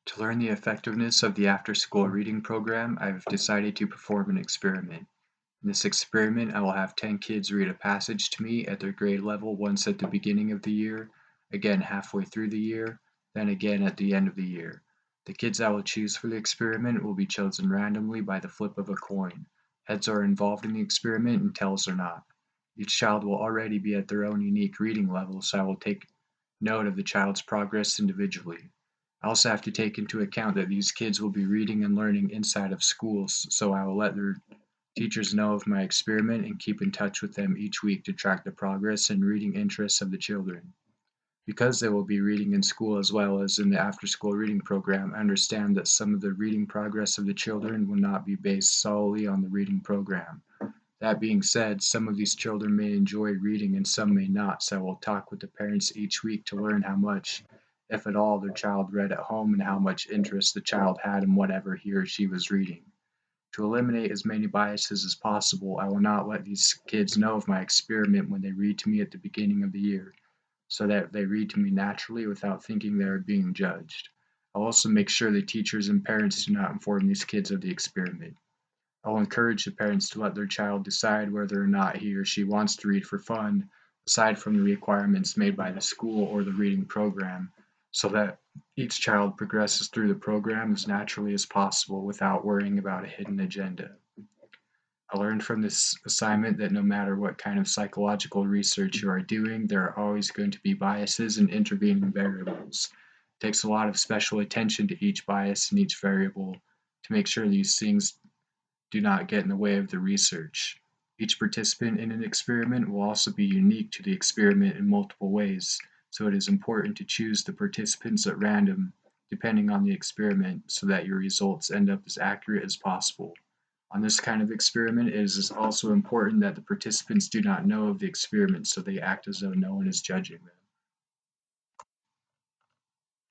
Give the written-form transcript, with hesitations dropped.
To learn the effectiveness of the after-school reading program, I've decided to perform an experiment. In this experiment, I will have 10 kids read a passage to me at their grade level once at the beginning of the year, again halfway through the year, then again at the end of the year. The kids I will choose for the experiment will be chosen randomly by the flip of a coin. Heads are involved in the experiment and tails are not. Each child will already be at their own unique reading level, so I will take note of the child's progress individually. I also have to take into account that these kids will be reading and learning inside of schools, so I will let their teachers know of my experiment and keep in touch with them each week to track the progress and reading interests of the children. Because they will be reading in school as well as in the after-school reading program, I understand that some of the reading progress of the children will not be based solely on the reading program. That being said, some of these children may enjoy reading and some may not, so I will talk with the parents each week to learn how much, if at all, their child read at home and how much interest the child had in whatever he or she was reading. To eliminate as many biases as possible, I will not let these kids know of my experiment when they read to me at the beginning of the year, so that they read to me naturally without thinking they are being judged. I'll also make sure the teachers and parents do not inform these kids of the experiment. I'll encourage the parents to let their child decide whether or not he or she wants to read for fun, aside from the requirements made by the school or the reading program, so that each child progresses through the program as naturally as possible without worrying about a hidden agenda. I learned from this assignment that no matter what kind of psychological research you are doing, there are always going to be biases and intervening variables. It takes a lot of special attention to each bias and each variable to make sure these things do not get in the way of the research. Each participant in an experiment will also be unique to the experiment in multiple ways, so it is important to choose the participants at random, depending on the experiment, so that your results end up as accurate as possible. On this kind of experiment, it is also important that the participants do not know of the experiment, so they act as though no one is judging them.